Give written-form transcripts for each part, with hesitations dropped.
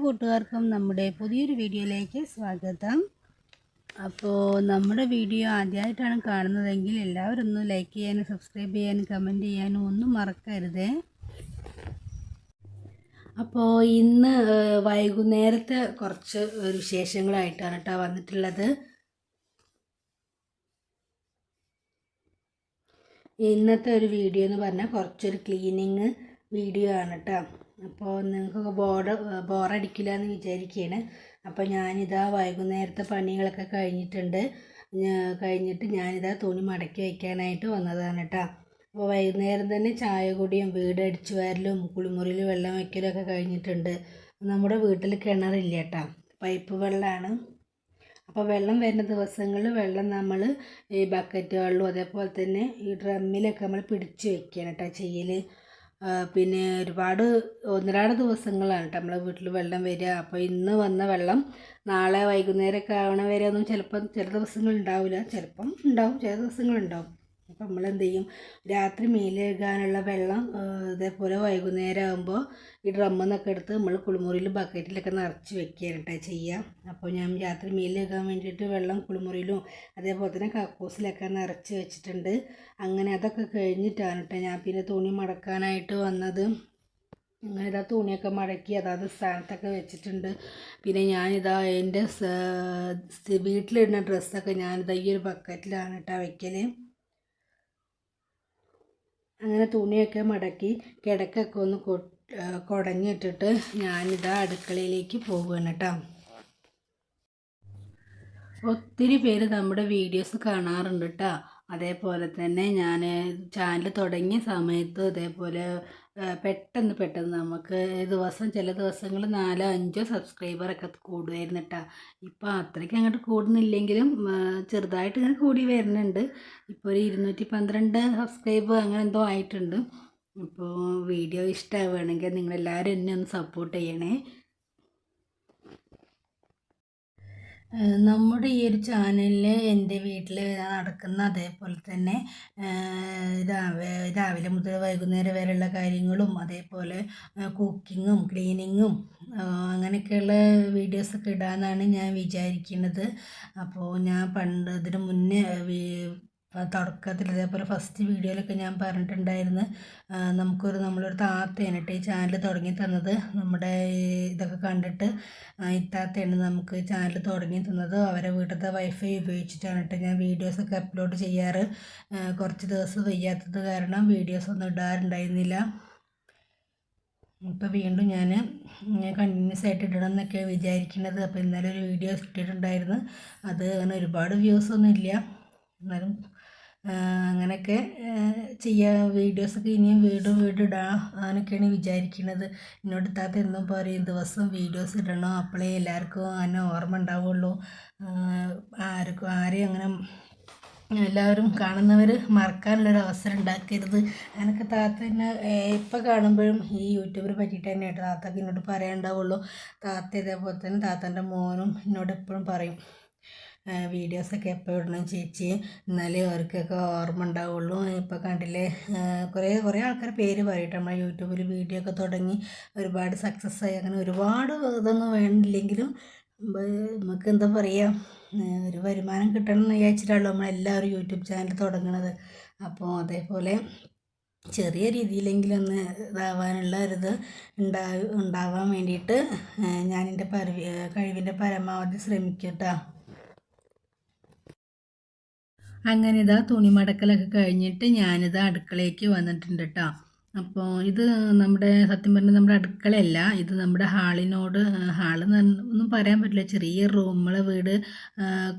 കൂട്ടുകാർക്കും നമ്മുടെ പുതിയൊരു വീഡിയോയിലേക്ക് സ്വാഗതം. അപ്പോൾ നമ്മുടെ വീഡിയോ ആദ്യമായിട്ടാണ് കാണുന്നതെങ്കിൽ എല്ലാവരും ഒന്ന് ലൈക്ക് ചെയ്യാനും സബ്സ്ക്രൈബ് ചെയ്യാനും കമൻറ്റ് ചെയ്യാനും ഒന്നും മറക്കരുതേ. അപ്പോൾ ഇന്ന് വൈകുന്നേരത്തെ കുറച്ച് വിശേഷങ്ങളായിട്ടാണ് കേട്ടോ വന്നിട്ടുള്ളത്. ഇന്നത്തെ ഒരു വീഡിയോ എന്ന് പറഞ്ഞാൽ കുറച്ചൊരു ക്ലീനിങ് വീഡിയോ ആണ് കേട്ടോ. അപ്പോൾ നിങ്ങൾക്ക് ബോറടിക്കില്ല എന്ന് വിചാരിക്കുകയാണ്. അപ്പോൾ ഞാനിതാ വൈകുന്നേരത്തെ പണികളൊക്കെ കഴിഞ്ഞിട്ട് ഞാനിതാ തുണി മടക്കി വയ്ക്കാനായിട്ട് വന്നതാണ് കേട്ടോ. അപ്പോൾ വൈകുന്നേരം തന്നെ ചായ കുടിയും വീട് അടിച്ചു വാരലും കുളിമുറിയിൽ വെള്ളം വയ്ക്കലും ഒക്കെ കഴിഞ്ഞിട്ടുണ്ട്. നമ്മുടെ വീട്ടിൽ കിണറില്ല കേട്ടോ, പൈപ്പ് വെള്ളമാണ്. അപ്പോൾ വെള്ളം വരുന്ന ദിവസങ്ങളിൽ വെള്ളം നമ്മൾ ഈ ബക്കറ്റുകളിലും അതേപോലെ തന്നെ ഈ ഡ്രമ്മിലൊക്കെ നമ്മൾ പിടിച്ച് വയ്ക്കുകയാണ് കേട്ടോ ചെയ്യൽ. പിന്നെ ഒന്നരാട് ദിവസങ്ങളാണ് കേട്ടോ നമ്മളെ വീട്ടിൽ വെള്ളം വരിക. അപ്പോൾ ഇന്ന് വന്ന വെള്ളം നാളെ വൈകുന്നേരമൊക്കെ ആവണ വരെ ഒന്നും ചില ദിവസങ്ങൾ ഉണ്ടാവില്ല, ചിലപ്പം ഉണ്ടാവും, ചില ദിവസങ്ങളുണ്ടാവും. അപ്പോൾ നമ്മളെന്ത് ചെയ്യും, രാത്രി മേല് കഴുകാനുള്ള വെള്ളം ഇതേപോലെ വൈകുന്നേരം ആകുമ്പോൾ ഈ ഡ്രമ്മിൽ നിന്നൊക്കെ എടുത്ത് നമ്മൾ കുളിമുറിയിൽ ബക്കറ്റിലൊക്കെ നിറച്ച് വെക്കുകയാണ് കേട്ടോ ചെയ്യുക. അപ്പോൾ ഞാൻ രാത്രി മേല് കഴുകാൻ വേണ്ടിയിട്ട് വെള്ളം കുളിമുറിയിലും അതേപോലെ തന്നെ കക്കൂസിലൊക്കെ നിറച്ച് വെച്ചിട്ടുണ്ട്. അങ്ങനെ അതൊക്കെ കഴിഞ്ഞിട്ടാണ് കേട്ടോ ഞാൻ പിന്നെ തുണി മടക്കാനായിട്ട് വന്നത്. അങ്ങനെ ഇതാ തുണിയൊക്കെ മടക്കി അതാത് സ്ഥാനത്തൊക്കെ വെച്ചിട്ടുണ്ട്. പിന്നെ ഞാനിതാ എൻ്റെ വീട്ടിലിടുന്ന ഡ്രസ്സൊക്കെ ഞാനിതാ ഈ ഒരു ബക്കറ്റിലാണ് കേട്ടോ വയ്ക്കൽ. അങ്ങനെ തുണിയൊക്കെ മടക്കി കിടക്കൊക്കെ ഒന്ന് കുടഞ്ഞിട്ടിട്ട് ഞാനിതാ അടുക്കളയിലേക്ക് പോവുകയാണ് കേട്ടോ. ഒത്തിരി പേര് നമ്മുടെ വീഡിയോസ് കാണാറുണ്ട് കേട്ടോ. അതേപോലെ തന്നെ ഞാൻ ചാനൽ തുടങ്ങിയ സമയത്ത് ഇതേപോലെ പെട്ടെന്ന് നമുക്ക് ചില ദിവസങ്ങൾ 4-5 സബ്സ്ക്രൈബറൊക്കെ കൂടുമായിരുന്നു കേട്ടോ. ഇപ്പോൾ അത്രയ്ക്ക് അങ്ങോട്ട് കൂടുന്നില്ലെങ്കിലും ചെറുതായിട്ട് ഇങ്ങനെ കൂടി വരുന്നുണ്ട്. ഇപ്പോൾ ഒരു 212 സബ്സ്ക്രൈബ് അങ്ങനെ എന്തോ ആയിട്ടുണ്ട്. ഇപ്പോൾ വീഡിയോ ഇഷ്ടമാവുകയാണെങ്കിൽ നിങ്ങളെല്ലാവരും എന്നെ ഒന്ന് സപ്പോർട്ട് ചെയ്യണേ. നമ്മുടെ ഈ ഒരു ചാനലിൽ എൻ്റെ വീട്ടിൽ നടക്കുന്ന അതേപോലെ തന്നെ രാവിലെ മുതൽ വൈകുന്നേരം വരെയുള്ള കാര്യങ്ങളും അതേപോലെ കുക്കിങ്ങും ക്ലീനിങ്ങും അങ്ങനെയൊക്കെയുള്ള വീഡിയോസൊക്കെ ഇടാമെന്നാണ് ഞാൻ വിചാരിക്കുന്നത്. അപ്പോൾ ഞാൻ ഇതിന് മുന്നേ തുടക്കത്തിൽ ഇതേപോലെ ഫസ്റ്റ് വീഡിയോയിലൊക്കെ ഞാൻ പറഞ്ഞിട്ടുണ്ടായിരുന്നു, നമ്മളൊരു താത്തയാണ് കേട്ടോ ഈ ചാനൽ തുടങ്ങി തന്നത്. നമ്മുടെ ഇതൊക്കെ കണ്ടിട്ട് ഇത്താത്തയാണ് നമുക്ക് ചാനൽ തുടങ്ങി തന്നത്. അവരെ വീട്ടിലത്തെ വൈഫൈ ഉപയോഗിച്ചിട്ടാണ് കേട്ടോ ഞാൻ വീഡിയോസൊക്കെ അപ്ലോഡ് ചെയ്യാറ്. കുറച്ച് ദിവസം വയ്യാത്തത് കാരണം വീഡിയോസൊന്നും ഇടാറുണ്ടായിരുന്നില്ല. ഇപ്പോൾ വീണ്ടും ഞാൻ കണ്ടിന്യൂസ് ആയിട്ട് ഇടണം എന്നൊക്കെ വിചാരിക്കുന്നത്. അപ്പോൾ ഇന്നലെ ഒരു വീഡിയോ ഇട്ടിട്ടുണ്ടായിരുന്നു, അത് അങ്ങനെ ഒരുപാട് വ്യൂസൊന്നും ഇല്ല, എന്നാലും അങ്ങനെയൊക്കെ വീഡിയോസൊക്കെ ഇനിയും വീഡിടാം അങ്ങനെയൊക്കെയാണ് വിചാരിക്കുന്നത്. എന്നോട് താത്ത എന്നും പറയും ദിവസം വീഡിയോസ് ഇടണം, അപ്പോഴേ എല്ലാവർക്കും അങ്ങനെ ഓർമ്മ ഉണ്ടാവുള്ളൂ, ആരെയും അങ്ങനെ എല്ലാവരും കാണുന്നവർ മറക്കാനുള്ളൊരു അവസരം ഉണ്ടാക്കരുത് അങ്ങനെയൊക്കെ താത്ത എന്നെ ഇപ്പോൾ കാണുമ്പോഴും ഈ യൂട്യൂബിനെ പറ്റിയിട്ട് തന്നെയായിട്ട് താത്തക്ക് എന്നോട് പറയാനുണ്ടാവുള്ളൂ. താത്ത ഇതേപോലെ തന്നെ താത്തൻ്റെ മോനും എന്നോട് എപ്പോഴും പറയും, വീഡിയോസൊക്കെ എപ്പോൾ ഇടണം ചേച്ചി, എന്നാലേ അവർക്കൊക്കെ ഓർമ്മ ഉണ്ടാവുള്ളൂ. ഇപ്പോൾ കണ്ടില്ലേ കുറേ ആൾക്കാർ പേര് പറയട്ടെ നമ്മളെ യൂട്യൂബിൽ വീഡിയോ ഒക്കെ തുടങ്ങി ഒരുപാട് സക്സസ് ആയി. അങ്ങനെ ഒരുപാട് ഇതൊന്നും വേണ്ടില്ലെങ്കിലും നമുക്ക് എന്താ പറയുക, ഒരു വരുമാനം കിട്ടണം എന്ന് വിചാരിച്ചിട്ടാണല്ലോ നമ്മളെല്ലാവരും യൂട്യൂബ് ചാനൽ തുടങ്ങുന്നത്. അപ്പോൾ അതേപോലെ ചെറിയ രീതിയിലെങ്കിലും ഒന്ന് ഇതാവാനുള്ള ഒരിത് ഉണ്ടാവാൻ വേണ്ടിയിട്ട് ഞാൻ എൻ്റെ കഴിവിൻ്റെ പരമാവധി ശ്രമിക്കും കേട്ടോ. അങ്ങനെ ഇതാ തുണി മടക്കലൊക്കെ കഴിഞ്ഞിട്ട് ഞാനിത് അടുക്കളയ്ക്ക് വന്നിട്ടുണ്ട് കേട്ടോ. അപ്പോൾ ഇത് സത്യം പറഞ്ഞാൽ നമ്മുടെ അടുക്കളയല്ല, ഇത് നമ്മുടെ ഹാളെന്ന് ഒന്നും പറയാൻ പറ്റില്ല, ചെറിയ റൂം. നമ്മളെ വീട്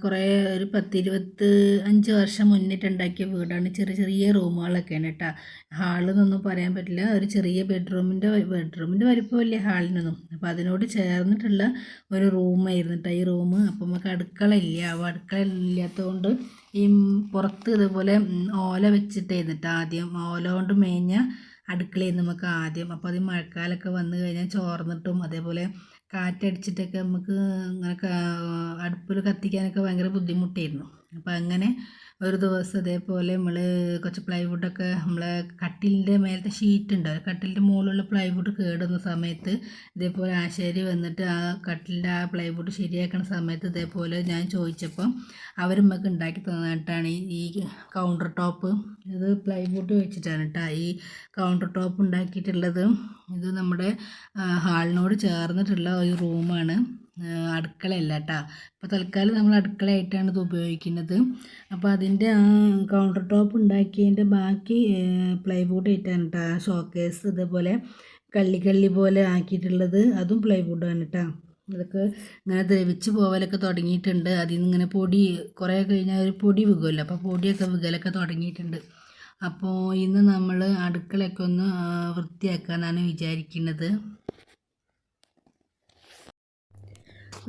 കുറേ ഒരു 10-25 വർഷം മുന്നിട്ടുണ്ടാക്കിയ വീടാണ്. ചെറിയ റൂമുകളൊക്കെയാണ് കേട്ടോ. ഹാളെന്നൊന്നും പറയാൻ പറ്റില്ല, ഒരു ചെറിയ ബെഡ്റൂമിൻ്റെ വലിപ്പമില്ല ഹാളിനൊന്നും. അപ്പോൾ അതിനോട് ചേർന്നിട്ടുള്ള ഒരു റൂമായിരുന്നു കേട്ടോ ഈ റൂം. അപ്പോൾ നമുക്ക് അടുക്കള ഇല്ലാത്തതുകൊണ്ട് ഈ പുറത്ത് ഇതുപോലെ ഓല വെച്ചിട്ടായിരുന്നു ആദ്യം, ഓല കൊണ്ട് മേഞ്ഞ അടുക്കളയായിരുന്നു നമുക്ക് ആദ്യം. അപ്പോൾ അത് മഴക്കാലമൊക്കെ വന്നു കഴിഞ്ഞാൽ ചോർന്നിട്ടും അതേപോലെ കാറ്റടിച്ചിട്ടൊക്കെ നമുക്ക് അങ്ങനെ അടുപ്പിൽ കത്തിക്കാനൊക്കെ ഭയങ്കര ബുദ്ധിമുട്ടായിരുന്നു. അപ്പോൾ അങ്ങനെ ഒരു ദിവസം ഇതേപോലെ നമ്മൾ കുറച്ച് പ്ലൈവുഡൊക്കെ നമ്മളെ കട്ടിലിൻ്റെ മേലത്തെ ഷീറ്റ് ഉണ്ടാവും, കട്ടിലിൻ്റെ മുകളിലുള്ള പ്ലൈവുഡ് കേടുന്ന സമയത്ത് ഇതേപോലെ ആശാരി വന്നിട്ട് ആ കട്ടിലിൻ്റെ ആ പ്ലൈവുഡ് ശരിയാക്കുന്ന സമയത്ത് ഇതേപോലെ ഞാൻ ചോദിച്ചപ്പം അവർ നമുക്ക് ഉണ്ടാക്കി തന്നിട്ടാണ് ഈ കൗണ്ടർ ടോപ്പ്. ഇത് പ്ലൈവുഡ് വെച്ചിട്ടാണ് കേട്ടോ ഈ കൗണ്ടർ ടോപ്പ് ഉണ്ടാക്കിയിട്ടുള്ളത്. ഇത് നമ്മുടെ ഹാളിനോട് ചേർന്നിട്ടുള്ള ഒരു റൂമാണ്, അടുക്കളയല്ല കേട്ടോ. അപ്പോൾ തൽക്കാലം നമ്മൾ അടുക്കളയായിട്ടാണ് ഇത് ഉപയോഗിക്കുന്നത്. അപ്പോൾ അതിൻ്റെ ആ കൗണ്ടർ ടോപ്പ് ഉണ്ടാക്കിയതിൻ്റെ ബാക്കി പ്ലൈവുഡ് ആയിട്ടാണ് കേട്ടോ. ആ ഷോക്കേസ് ഇതേപോലെ കള്ളി പോലെ ആക്കിയിട്ടുള്ളത് അതും പ്ലൈവുഡാണ് കേട്ടോ. അതൊക്കെ ഇങ്ങനെ ദ്രവിച്ച് പോവലൊക്കെ തുടങ്ങിയിട്ടുണ്ട്. അതിൽ നിന്ന് ഇങ്ങനെ പൊടി കുറേ കഴിഞ്ഞാൽ ഒരു പൊടി വികുമല്ലോ, അപ്പോൾ പൊടിയൊക്കെ വികലൊക്കെ തുടങ്ങിയിട്ടുണ്ട്. അപ്പോൾ ഇന്ന് നമ്മൾ അടുക്കളയൊക്കെ ഒന്ന് വൃത്തിയാക്കാനാണ് വിചാരിക്കുന്നത്.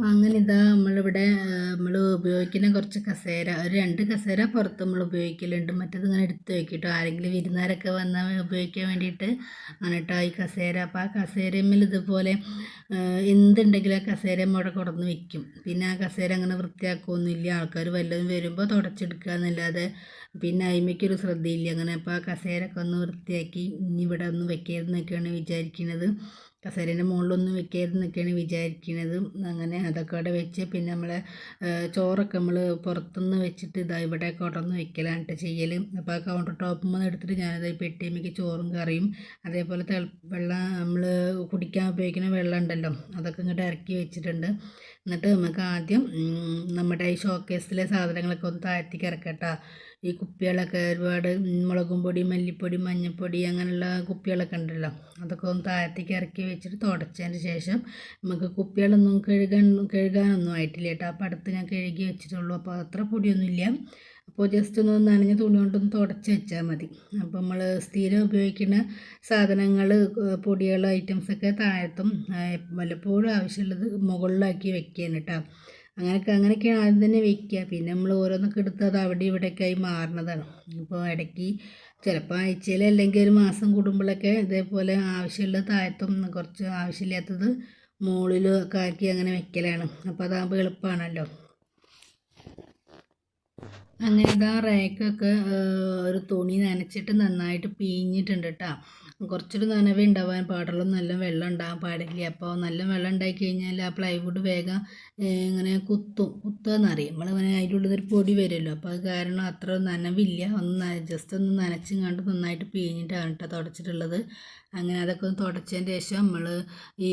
അങ്ങനെ ഇതാ നമ്മളിവിടെ നമ്മൾ ഉപയോഗിക്കുന്ന കുറച്ച് കസേര, ഒരു 2 കസേര പുറത്ത് നമ്മൾ ഉപയോഗിക്കലുണ്ട്. മറ്റേത് ഇങ്ങനെ എടുത്ത് വെക്കിട്ടോ, ആരെങ്കിലും വിരുന്നുകാരൊക്കെ വന്നാൽ ഉപയോഗിക്കാൻ വേണ്ടിയിട്ട് ആണ് കേട്ടോ ഈ കസേര. അപ്പോൾ ആ കസേരമ്മൽ ഇതുപോലെ എന്തുണ്ടെങ്കിലും ആ കസേര അവിടെ കൊണ്ടുവന്ന് വെക്കും. പിന്നെ ആ കസേര അങ്ങനെ വൃത്തിയാക്കുകയൊന്നുമില്ല, ആൾക്കാർ വല്ലതും വരുമ്പോൾ തുടച്ചെടുക്കുക എന്നല്ലാതെ പിന്നെ അതിമയ്ക്കൊരു ശ്രദ്ധയില്ല അങ്ങനെ. അപ്പോൾ ആ കസേരയൊക്കെ ഒന്ന് വൃത്തിയാക്കി ഇനി ഇവിടെ ഒന്നും വെക്കരുതെന്നൊക്കെയാണ് വിചാരിക്കുന്നത്, കസേരേൻ്റെ മുകളിലൊന്നും വെക്കരുതെന്നൊക്കെയാണ് വിചാരിക്കുന്നത്. അങ്ങനെ അതൊക്കെ അവിടെ വെച്ച് പിന്നെ നമ്മളെ ചോറൊക്കെ നമ്മൾ പുറത്തുനിന്ന് വെച്ചിട്ട് ഇതാ ഇവിടെ കൊണ്ടുവന്ന് വെക്കലാണ് ചെയ്യൽ. അപ്പോൾ ആ കൗണ്ടർ ടോപ്പിൽ നിന്ന് എടുത്തിട്ട് ഞാനത് പെട്ടിയമ്മയ്ക്ക് ചോറും കറിയും അതേപോലെ വെള്ളം നമ്മൾ കുടിക്കാൻ ഉപയോഗിക്കുന്ന വെള്ളം ഉണ്ടല്ലോ അതൊക്കെ ഇങ്ങോട്ട് ഇറക്കി വെച്ചിട്ടുണ്ട്. എന്നിട്ട് നമുക്ക് ആദ്യം നമ്മുടെ ഈ ഷോക്കേസിലെ സാധനങ്ങളൊക്കെ ഒന്ന് താഴ്ത്തിക്ക് ഇറക്കട്ടോ. ഈ കുപ്പികളൊക്കെ ഒരുപാട് മുളകും പൊടി, മല്ലിപ്പൊടി, മഞ്ഞൾപ്പൊടി അങ്ങനെയുള്ള കുപ്പികളൊക്കെ ഉണ്ടല്ലോ അതൊക്കെ ഒന്ന് താഴത്തേക്ക് ഇറക്കി വെച്ചിട്ട് തുടച്ചതിന് ശേഷം നമുക്ക് കുപ്പികളൊന്നും കഴുകാനൊന്നും ആയിട്ടില്ല കേട്ടോ. അപ്പോൾ അടുത്ത് ഞാൻ കഴുകി വെച്ചിട്ടുള്ളൂ, അപ്പോൾ അത്ര പൊടിയൊന്നുമില്ല. അപ്പോൾ ജസ്റ്റ് ഒന്ന് നനഞ്ഞ തുണി കൊണ്ടൊന്ന് തുടച്ച് വെച്ചാൽ മതി. അപ്പോൾ നമ്മൾ സ്ഥിരം ഉപയോഗിക്കുന്ന സാധനങ്ങൾ പൊടികൾ ഐറ്റംസൊക്കെ താഴത്തും വല്ലപ്പോഴും ആവശ്യമുള്ളത് മുകളിലാക്കി വെക്കുകയാണ് കേട്ടോ. അങ്ങനെയൊക്കെയാണ് ആദ്യം തന്നെ വെക്കുക. പിന്നെ നമ്മൾ ഓരോന്നൊക്കെ എടുത്ത് അത് അവിടെ ഇവിടെയൊക്കെ ആയി മാറുന്നതാണ്. അപ്പോൾ ഇടയ്ക്ക് ചിലപ്പോൾ ആഴ്ചയിൽ അല്ലെങ്കിൽ ഒരു മാസം കൂടുമ്പോഴൊക്കെ ഇതേപോലെ ആവശ്യമുള്ള താഴത്തും കുറച്ച് ആവശ്യമില്ലാത്തത് മുകളിലൊക്കെ ആക്കി അങ്ങനെ വെക്കലാണ്. അപ്പോൾ അതാകുമ്പോൾ എളുപ്പമാണല്ലോ. അങ്ങനെ ഇതാ റേക്കൊക്കെ ഒരു തുണി നനച്ചിട്ട് നന്നായിട്ട് പിഴിഞ്ഞിട്ടുണ്ട് കേട്ടോ. കുറച്ചൊരു നനവേ ഉണ്ടാവാൻ പാടുള്ളൂ, നല്ല വെള്ളം ഉണ്ടാകാൻ പാടില്ല. അപ്പോൾ നല്ല വെള്ളം ഉണ്ടായി കഴിഞ്ഞാൽ ആ പ്ലൈവുഡ് വേഗം ഇങ്ങനെ കുത്തുകയെന്നറിയാം നമ്മളിങ്ങനെ അതിൻ്റെ ഉള്ളിൽ ഒരു പൊടി വരുമല്ലോ. അപ്പോൾ അത് കാരണം അത്ര നനവില്ല, ജസ്റ്റ് ഒന്ന് നനച്ചും കണ്ട് നന്നായിട്ട് പിഴിഞ്ഞിട്ടാണ് കേട്ടോ തുടച്ചിട്ടുള്ളത്. അങ്ങനെ അതൊക്കെ ഒന്ന് തുടച്ചതിന് ശേഷം നമ്മൾ ഈ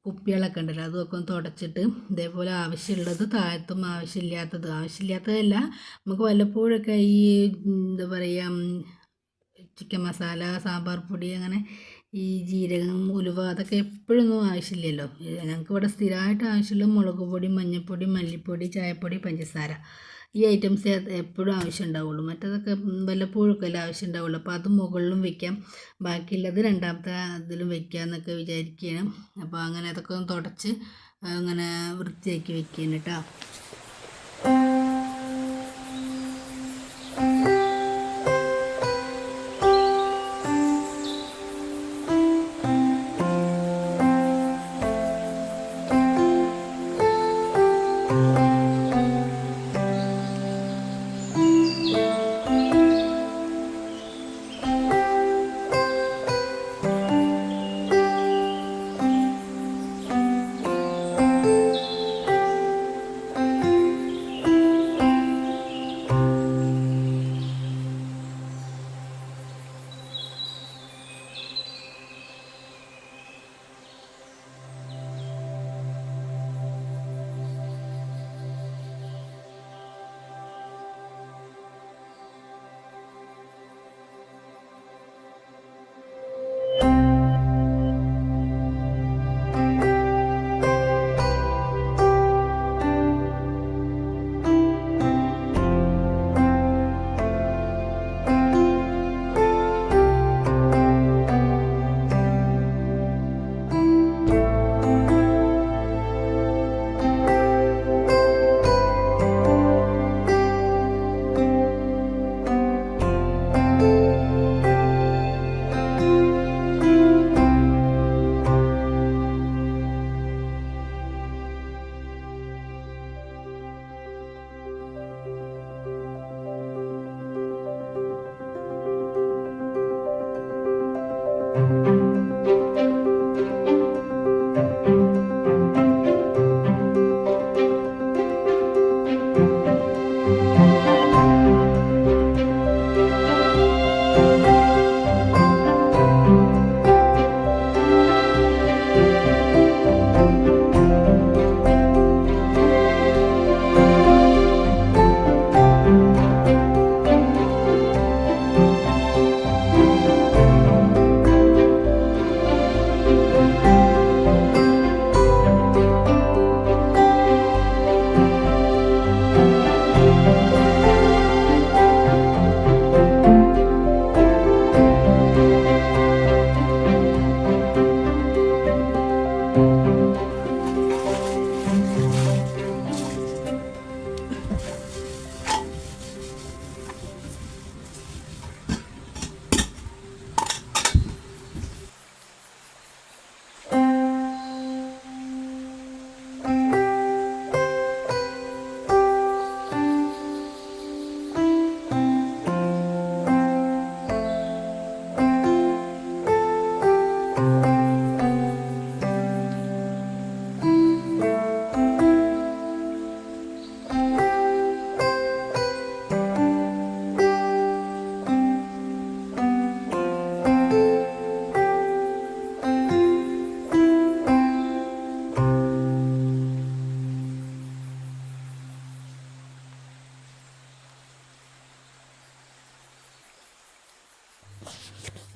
കുപ്പികളൊക്കെ ഉണ്ടല്ലോ അതൊക്കെ ഒന്ന് തുടച്ചിട്ട് ഇതേപോലെ ആവശ്യമുള്ളത് താഴത്തും ആവശ്യമില്ലാത്തതല്ല നമുക്ക് വല്ലപ്പോഴൊക്കെ ഈ എന്താ പറയുക ചിക്കൻ മസാല, സാമ്പാർ പൊടി, അങ്ങനെ ഈ ജീരകം, ഉലുവ അതൊക്കെ എപ്പോഴൊന്നും ആവശ്യമില്ലല്ലോ. ഞങ്ങൾക്ക് ഇവിടെ സ്ഥിരമായിട്ട് ആവശ്യമുള്ള മുളക് പൊടി, മഞ്ഞൾപ്പൊടി, മല്ലിപ്പൊടി, ചായപ്പൊടി, പഞ്ചസാര ഈ ഐറ്റംസ് എപ്പോഴും ആവശ്യം ഉണ്ടാവുള്ളൂ. മറ്റേതൊക്കെ വല്ലപ്പോഴൊക്കെ അല്ലേ ആവശ്യം ഉണ്ടാവുള്ളൂ. അപ്പോൾ അത് മുകളിലും വെക്കാം, ബാക്കിയുള്ളത് രണ്ടാമത്തെ ഇതിലും വെക്കാമെന്നൊക്കെ വിചാരിക്കുകയാണ്. അപ്പോൾ അങ്ങനെ അതൊക്കെ ഒന്ന് തുടച്ച് അങ്ങനെ വൃത്തിയാക്കി വെക്കുകയാണ് കേട്ടോ.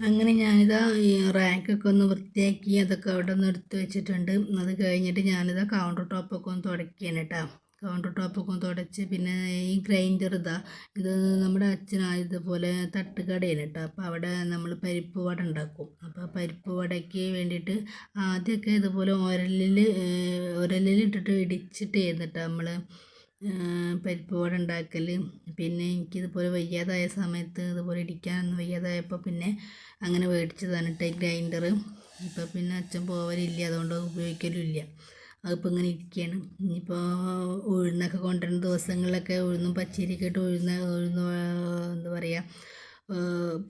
അങ്ങനെ ഞാനിതാ ഈ റാക്കൊക്കെ ഒന്ന് വൃത്തിയാക്കി അതൊക്കെ അവിടെ ഒന്ന് എടുത്ത് വെച്ചിട്ടുണ്ട്. അത് കഴിഞ്ഞിട്ട് ഞാനിതാ കൗണ്ടർ ടോപ്പൊക്കെ ഒന്ന് തുടയ്ക്കുകയാണ് കേട്ടോ. കൗണ്ടർ ടോപ്പൊക്കെ ഒന്ന് തുടച്ച് പിന്നെ ഈ ഗ്രൈൻഡർ ഇത് നമ്മുടെ ഇതുപോലെ തട്ടുകടയാണ് കേട്ടോ. അപ്പോൾ അവിടെ നമ്മൾ പരിപ്പ് വട ഉണ്ടാക്കും. അപ്പോൾ പരിപ്പ് വടയ്ക്ക് വേണ്ടിയിട്ട് ആദ്യമൊക്കെ ഇതുപോലെ ഉരലിലിട്ടിട്ട് ഇടിച്ചിട്ട് ചെയ്യുന്നിട്ട് നമ്മൾ പരിപ്പ് വട ഉണ്ടാക്കൽ. പിന്നെ എനിക്കിതുപോലെ വയ്യാതായ സമയത്ത് ഇതുപോലെ ഇടിക്കാനൊന്നും വയ്യാതായപ്പോൾ പിന്നെ അങ്ങനെ മേടിച്ചതാണ് കേട്ടോ ഈ ഗ്രൈൻഡർ. ഇപ്പോൾ പിന്നെ അച്ഛൻ പോവലില്ല, അതുകൊണ്ട് ഉപയോഗിക്കലും ഇല്ല. അതിപ്പോൾ ഇങ്ങനെ ഇരിക്കുകയാണ്. ഇനിയിപ്പോൾ ഉഴുന്നൊക്കെ കൊണ്ടുവരുന്ന ദിവസങ്ങളിലൊക്കെ ഉഴുന്നും പച്ചരിയൊക്കെ ഇട്ട് ഉഴുന്ന് എന്താ പറയുക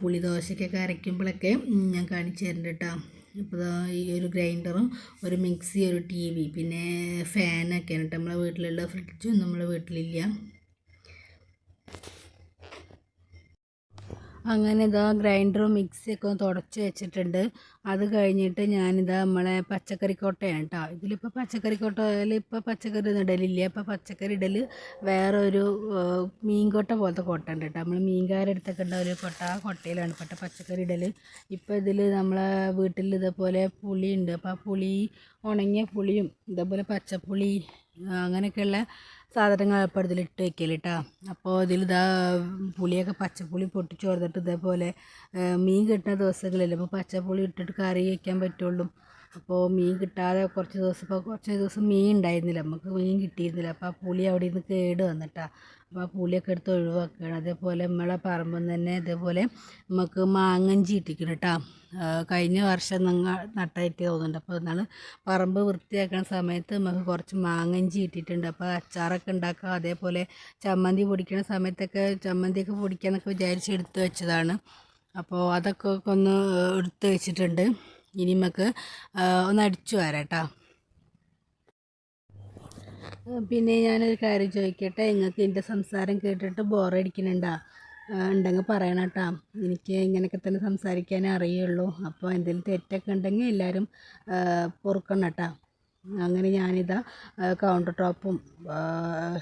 പുളിദോശയ്ക്കൊക്കെ അരയ്ക്കുമ്പോഴൊക്കെ ഞാൻ കാണിച്ചു തരുന്നുണ്ട് കേട്ടോ. ഇപ്പോൾ ഈ ഒരു ഗ്രൈൻഡറും ഒരു മിക്സി ഒരു TV പിന്നെ ഫാനൊക്കെയാണ് കേട്ടോ നമ്മളെ വീട്ടിലുള്ള. ഫ്രിഡ്ജും നമ്മളെ വീട്ടിലില്ല. അങ്ങനെ ഇതാ ഗ്രൈൻഡറും മിക്സിയൊക്കെ ഒന്ന് തുടച്ച് വെച്ചിട്ടുണ്ട്. അത് കഴിഞ്ഞിട്ട് ഞാനിതാ നമ്മളെ പച്ചക്കറിക്കോട്ടയാണ് കേട്ടോ. ഇതിലിപ്പോൾ പച്ചക്കറിക്കോട്ടയിൽ ഇപ്പോൾ പച്ചക്കറി ഒന്നും ഇടലില്ല. ഇപ്പോൾ പച്ചക്കറി ഇടൽ വേറൊരു മീൻകൊട്ട പോലത്തെ കൊട്ട ഉണ്ട് കേട്ടോ. നമ്മൾ മീൻകാരെടുത്തൊക്കെ ഉണ്ടാവും ഒരു കൊട്ട, ആ കൊട്ടയിലാണ് പെട്ട പച്ചക്കറി ഇടൽ. ഇപ്പോൾ ഇതിൽ നമ്മളെ വീട്ടിൽ ഇതേപോലെ പുളിയുണ്ട്. അപ്പോൾ ആ പുളി ഉണങ്ങിയ പുളിയും ഇതേപോലെ പച്ചപ്പുളി അങ്ങനെയൊക്കെയുള്ള സാധനങ്ങൾ ഇപ്പോൾ ഇതിലിട്ട് വെക്കൽ കേട്ടോ. അപ്പോൾ ഇതിലിതാ പുളിയൊക്കെ പച്ചപ്പുളി പൊട്ടിച്ച് കൊടുത്തിട്ട് ഇതേപോലെ മീൻ കിട്ടുന്ന ദിവസങ്ങളിലല്ലേ അപ്പോൾ പച്ചപ്പുളി ഇട്ടിട്ട് കറി വയ്ക്കാൻ പറ്റുള്ളൂ. അപ്പോൾ മീൻ കിട്ടാതെ കുറച്ച് ദിവസം മീൻ ഉണ്ടായിരുന്നില്ല, നമുക്ക് മീൻ കിട്ടിയിരുന്നില്ല. അപ്പോൾ ആ പുളി അവിടെ നിന്ന് കേട് വന്നിട്ടാണ്. അപ്പോൾ ആ പുളിയൊക്കെ എടുത്ത് ഒഴിവാക്കുകയാണ്. അതേപോലെ നമ്മളെ പറമ്പിൽ നിന്ന് തന്നെ ഇതേപോലെ നമുക്ക് മാങ്ങഞ്ചി ഇട്ടിക്കണം കേട്ടോ. കഴിഞ്ഞ വർഷം നട്ടായിട്ട് തോന്നുന്നുണ്ട്. അപ്പോൾ എന്നാൽ പറമ്പ് വൃത്തിയാക്കുന്ന സമയത്ത് നമുക്ക് കുറച്ച് മാങ്ങഞ്ചി ഇട്ടിട്ടുണ്ട്. അപ്പോൾ അച്ചാറൊക്കെ ഉണ്ടാക്കുക, അതേപോലെ ചമ്മന്തി പൊടിക്കുന്ന സമയത്തൊക്കെ ചമ്മന്തിയൊക്കെ പൊടിക്കാമെന്നൊക്കെ വിചാരിച്ച് എടുത്ത് വെച്ചതാണ്. അപ്പോൾ അതൊക്കെ ഒന്ന് എടുത്ത് വെച്ചിട്ടുണ്ട്. ഇനി നമുക്ക് ഒന്ന് അടിച്ചു വരാം കേട്ടോ. പിന്നെ ഞാനൊരു കാര്യം ചോദിക്കട്ടെ, നിങ്ങൾക്ക് എൻ്റെ സംസാരം കേട്ടിട്ട് ബോറടിക്കുന്നുണ്ടോ? ഉണ്ടെങ്കിൽ പറയണം കേട്ടോ. എനിക്ക് ഇങ്ങനെയൊക്കെ തന്നെ സംസാരിക്കാനേ അറിയുള്ളൂ. അപ്പോൾ എന്തെങ്കിലും തെറ്റൊക്കെ ഉണ്ടെങ്കിൽ എല്ലാവരും പൊറുക്കണം കേട്ടോ. അങ്ങനെ ഞാനിതാ കൗണ്ടർ ടോപ്പും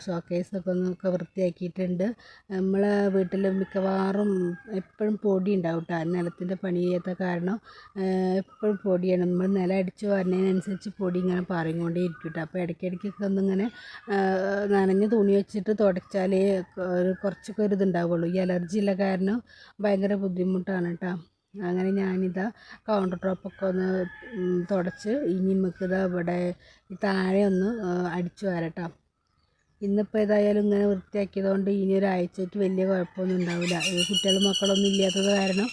ഷോക്കേസൊക്കെ ഒക്കെ വൃത്തിയാക്കിയിട്ടുണ്ട്. നമ്മളെ വീട്ടിൽ മിക്കവാറും എപ്പോഴും പൊടി ഉണ്ടാവും കേട്ടോ. നിലത്തിൻ്റെ പണി ചെയ്യാത്ത കാരണം എപ്പോഴും പൊടിയാണ്. നമ്മൾ നിലം അടിച്ച് വരുന്നതിനനുസരിച്ച് പൊടി ഇങ്ങനെ പറഞ്ഞുകൊണ്ടേ ഇരിക്കും കേട്ടോ. അപ്പോൾ ഇടയ്ക്കിടയ്ക്കൊക്കെ ഒന്നിങ്ങനെ നനഞ്ഞ തുണി വെച്ചിട്ട് തുടച്ചാലേ കുറച്ചൊക്കെ ഒരു ഇതുണ്ടാവുള്ളൂ. ഈ അലർജി ഉള്ള കാരണം ഭയങ്കര ബുദ്ധിമുട്ടാണ് കേട്ടോ. അങ്ങനെ ഞാനിതാ കൗണ്ടർ ടോപ്പൊക്കെ ഒന്ന് തുടച്ച് ഇനി നമുക്കിതാ ഇവിടെ താഴെ ഒന്ന് അടിച്ചു വരട്ടോ. ഇന്നിപ്പോൾ ഏതായാലും ഇങ്ങനെ വൃത്തിയാക്കിയത് കൊണ്ട് ഇനി ഒരാഴ്ചയ്ക്ക് വലിയ കുഴപ്പമൊന്നും ഉണ്ടാവില്ല. കുട്ടികളും മക്കളൊന്നും ഇല്ലാത്തത് കാരണം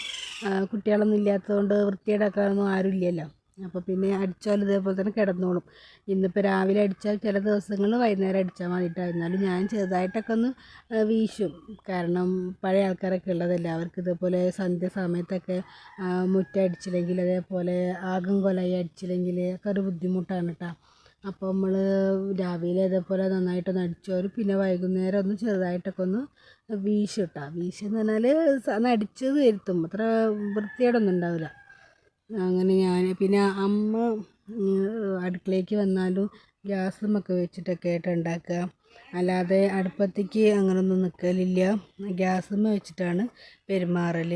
കുട്ടികളൊന്നും ഇല്ലാത്തത് കൊണ്ട് വൃത്തിയേടാക്കാനൊന്നും ആരും ഇല്ലല്ലോ. അപ്പോൾ പിന്നെ അടിച്ചാൽ ഇതേപോലെ തന്നെ കിടന്നോളും. ഇന്നിപ്പോൾ രാവിലെ അടിച്ചാൽ ചില ദിവസങ്ങളിൽ വൈകുന്നേരം അടിച്ചാൽ മതിട്ടോ. എന്നാലും ഞാൻ ചെറുതായിട്ടൊക്കെ ഒന്ന് വീശും. കാരണം പഴയ ആൾക്കാരൊക്കെ ഉള്ളതല്ലേ, അവർക്ക് ഇതേപോലെ സന്ധ്യ സമയത്തൊക്കെ മുറ്റടിച്ചില്ലെങ്കിൽ അതേപോലെ ആകും കൊലയി അടിച്ചില്ലെങ്കിൽ ഒക്കെ ഒരു ബുദ്ധിമുട്ടാണ് കേട്ടോ. അപ്പോൾ നമ്മൾ രാവിലെ ഇതേപോലെ നന്നായിട്ടൊന്ന് അടിച്ചു വരും, പിന്നെ വൈകുന്നേരം ഒന്ന് ചെറുതായിട്ടൊക്കെ ഒന്ന് വീശും കേട്ടോ. വീശെന്ന് പറഞ്ഞാൽ അടിച്ചത് വരുത്തും, അത്ര വൃത്തികേടൊന്നും ഉണ്ടാവില്ല. അങ്ങനെ ഞാൻ പിന്നെ അമ്മ അടുക്കളയ്ക്ക് വന്നാലും ഗ്യാസുമൊക്കെ വെച്ചിട്ടൊക്കെ ആയിട്ട് ഉണ്ടാക്കുക, അല്ലാതെ അടുപ്പത്തേക്ക് അങ്ങനൊന്നും നിൽക്കലില്ല. ഗ്യാസുമ്മ വെച്ചിട്ടാണ് പെരുമാറൽ.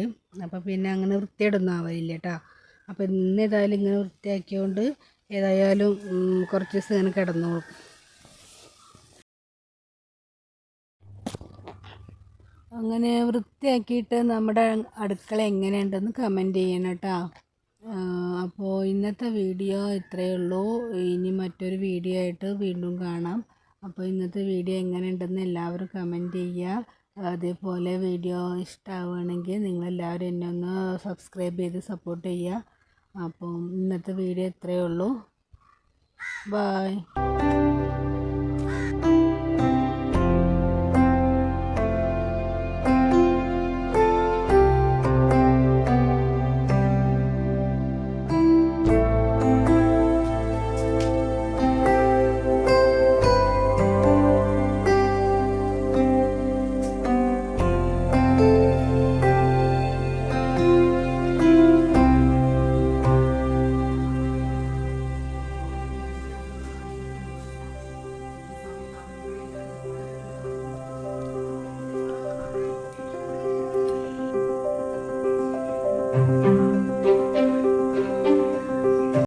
അപ്പോൾ പിന്നെ അങ്ങനെ വൃത്തികേടൊന്നും ആവലില്ല കേട്ടോ. അപ്പോൾ ഇന്ന് ഏതായാലും ഇങ്ങനെ വൃത്തിയാക്കിയതുകൊണ്ട് ഏതായാലും കുറച്ച് ദിവസം ഇങ്ങനെ കിടന്നോളും. അങ്ങനെ വൃത്തിയാക്കിയിട്ട് നമ്മുടെ അടുക്കള എങ്ങനെയുണ്ടെന്ന് കമൻറ്റ് ചെയ്യണം കേട്ടോ. അപ്പോൾ ഇന്നത്തെ വീഡിയോ ഇത്രയേ ഉള്ളൂ. ഇനി മറ്റൊരു വീഡിയോ ആയിട്ട് വീണ്ടും കാണാം. അപ്പോൾ ഇന്നത്തെ വീഡിയോ എങ്ങനെയുണ്ടെന്ന് എല്ലാവരും കമൻറ്റ് ചെയ്യുക. അതേപോലെ വീഡിയോ ഇഷ്ടമാവുകയാണെങ്കിൽ നിങ്ങളെല്ലാവരും എന്നെ ഒന്ന് സബ്സ്ക്രൈബ് ചെയ്ത് സപ്പോർട്ട് ചെയ്യുക. അപ്പം ഇന്നത്തെ വീഡിയോ ഇത്രയേ ഉള്ളൂ. ബായ്.